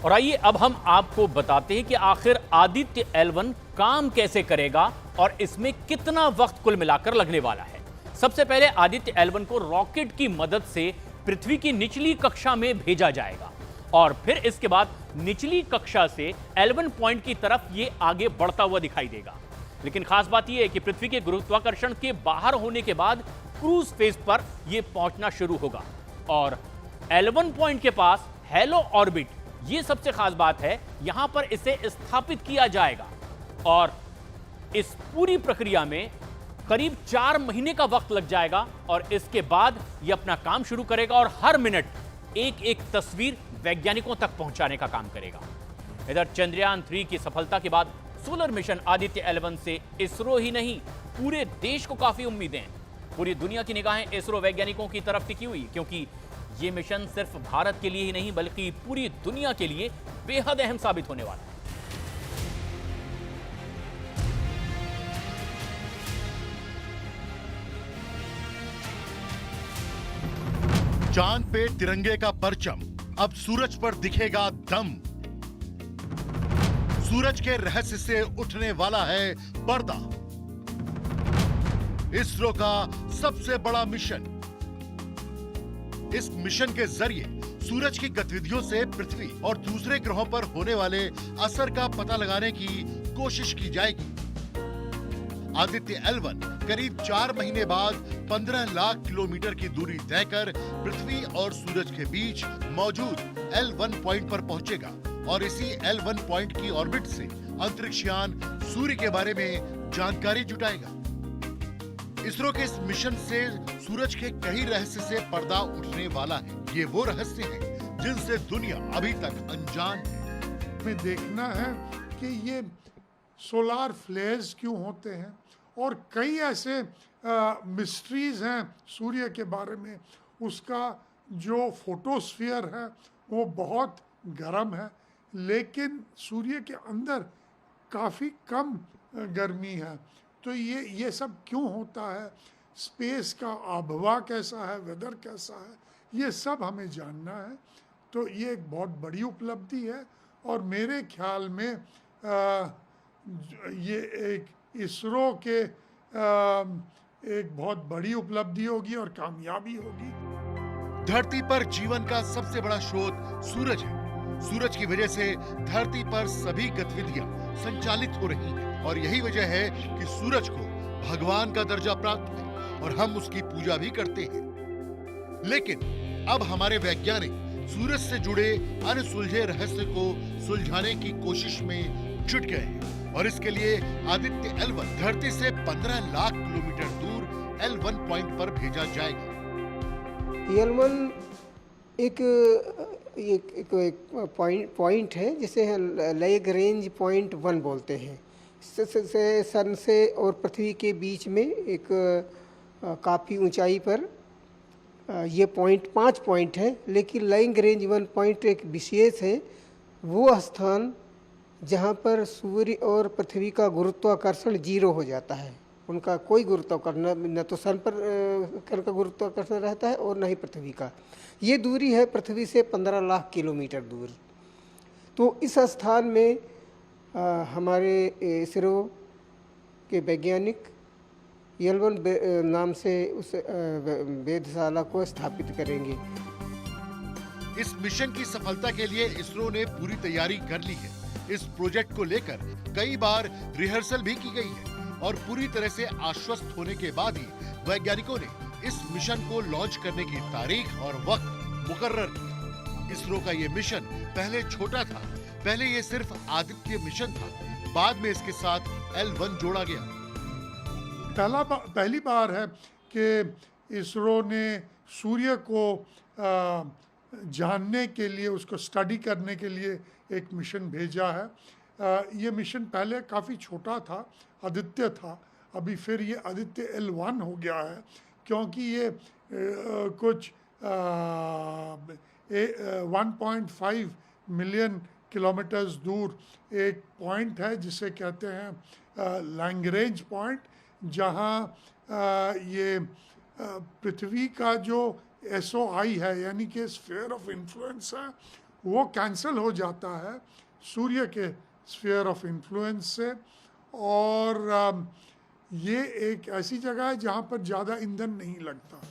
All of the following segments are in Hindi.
और आइए अब हम आपको बताते हैं कि आखिर आदित्य L1 काम कैसे करेगा और इसमें कितना वक्त कुल मिलाकर लगने वाला है। सबसे पहले आदित्य L1 को रॉकेट की मदद से पृथ्वी की निचली कक्षा में भेजा जाएगा और फिर इसके बाद निचली कक्षा से L1 पॉइंट की तरफ यह आगे बढ़ता हुआ दिखाई देगा। लेकिन खास बात यह है कि पृथ्वी के गुरुत्वाकर्षण के बाहर होने के बाद क्रूज फेज पर यह पहुंचना शुरू होगा और L1 पॉइंट के पास हेलो ऑर्बिट, यह सबसे खास बात है, यहां पर इसे स्थापित किया जाएगा और इस पूरी प्रक्रिया में करीब 4 महीने का वक्त लग जाएगा और इसके बाद यह अपना काम शुरू करेगा और हर मिनट एक एक तस्वीर वैज्ञानिकों तक पहुंचाने का काम करेगा। इधर चंद्रयान 3 की सफलता के बाद सोलर मिशन आदित्य L1 से इसरो ही नहीं, पूरे देश को काफी उम्मीदें हैं। पूरी दुनिया की निगाहें इसरो वैज्ञानिकों की तरफ टिकी हुई, क्योंकि यह मिशन सिर्फ भारत के लिए ही नहीं बल्कि पूरी दुनिया के लिए बेहद अहम साबित होने वाला है। चांद पे तिरंगे का परचम, अब सूरज पर दिखेगा दम। सूरज के रहस्य से उठने वाला है पर्दा। इसरो का सबसे बड़ा मिशन। इस मिशन के जरिए सूरज की गतिविधियों से पृथ्वी और दूसरे ग्रहों पर होने वाले असर का पता लगाने की कोशिश की जाएगी। आदित्य L1 करीब 4 महीने बाद 15 लाख किलोमीटर की दूरी तय कर पृथ्वी और सूरज के बीच मौजूद L1 पॉइंट पर पहुंचेगा और इसी L1 पॉइंट की ऑर्बिट से अंतरिक्षयान सूर्य के बारे में जानकारी जुटाएगा। इसरो के इस मिशन से सूरज के कई रहस्य से पर्दा उठने वाला है। ये वो रहस्य हैं जिनसे दुनिया अभी तक अनजान है। हमें देखना है कि ये सोलार फ्लेयर्स क्यों होते हैं और कई ऐसे मिस्ट्रीज हैं सूर्य के बारे में। उसका जो फोटोस्फीयर है वो बहुत गर्म है, लेकिन सूर्य के अंदर काफ़ी कम गर्मी है। तो ये सब क्यों होता है, स्पेस का आबहवा कैसा है, वेदर कैसा है, ये सब हमें जानना है। तो ये एक बहुत बड़ी उपलब्धि है और मेरे ख्याल में ये एक इसरो के एक बहुत बड़ी उपलब्धि होगी और कामयाबी होगी। धरती पर जीवन का सबसे बड़ा स्रोत सूरज है। सूरज की वजह से धरती पर सभी गतिविधियां संचालित हो रही हैं और यही वजह है कि सूरज को भगवान का दर्जा प्राप्त है और हम उसकी पूजा भी करते हैं। लेकिन अब हमारे वैज्ञानिक सूरज से जुड़े अनसुलझे रहस्य को सुलझाने की कोशिश में जुट गए हैं और इसके लिए आदित्य L1 धरती से 15 लाख किलोमीटर दूर L1 पॉइंट पर भेजा जाएगा। L1 एक पॉइंट है जिसे लैग्रेंज पॉइंट 1 बोलते हैं। सन से और पृथ्वी के बीच में एक काफ़ी ऊंचाई पर ये पॉइंट 5 पॉइंट है, लेकिन लैग्रेंज 1 पॉइंट एक विशेष है, वो स्थान जहाँ पर सूर्य और पृथ्वी का गुरुत्वाकर्षण 0 हो जाता है। उनका कोई गुरुत्वाकर्षण न तो सन पर का गुरुत्वाकर्षण रहता है और न ही पृथ्वी का। ये दूरी है पृथ्वी से 15 लाख किलोमीटर दूर। तो इस स्थान में हमारे इसरो के वैज्ञानिक L1 नाम से उस वेधशाला को स्थापित करेंगे। इस मिशन की सफलता के लिए इसरो ने पूरी तैयारी कर ली है। इस प्रोजेक्ट को लेकर कई बार रिहर्सल भी की गई है और पूरी तरह से आश्वस्त होने के बाद ही वैज्ञानिकों ने इस मिशन को लॉन्च करने की तारीख और वक्त मुकर्रर किया। इसरो का ये मिशन पहले छोटा था, पहले ये सिर्फ आदित्य मिशन था, बाद में इसके साथ L1 जोड़ा गया। पहली बार है कि इसरो ने सूर्य को जानने के लिए, उसको स्टडी करने के लिए एक मिशन भेजा है। ये मिशन पहले काफ़ी छोटा था, आदित्य था, अभी फिर ये आदित्य L1 हो गया है, क्योंकि ये कुछ 1.5 मिलियन किलोमीटर्स दूर एक पॉइंट है जिसे कहते हैं लैग्रेंज पॉइंट, जहाँ ये पृथ्वी का जो SOI है, यानी कि स्फीयर ऑफ इन्फ्लुएंस है, वो कैंसिल हो जाता है सूर्य के स्फीयर ऑफ इन्फ्लुएंस से। और ये एक ऐसी जगह है जहाँ पर ज़्यादा ईंधन नहीं लगता।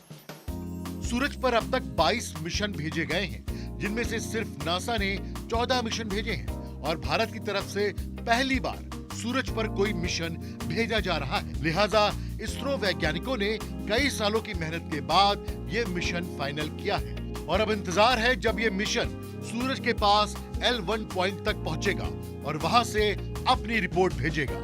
सूरज पर अब तक 22 मिशन भेजे गए हैं, जिनमें से सिर्फ नासा ने 14 मिशन भेजे हैं और भारत की तरफ से पहली बार सूरज पर कोई मिशन भेजा जा रहा है। लिहाजा इसरो वैज्ञानिकों ने कई सालों की मेहनत के बाद ये मिशन फाइनल किया है और अब इंतजार है जब ये मिशन सूरज के पास L1 पॉइंट तक पहुंचेगा और वहां से अपनी रिपोर्ट भेजेगा।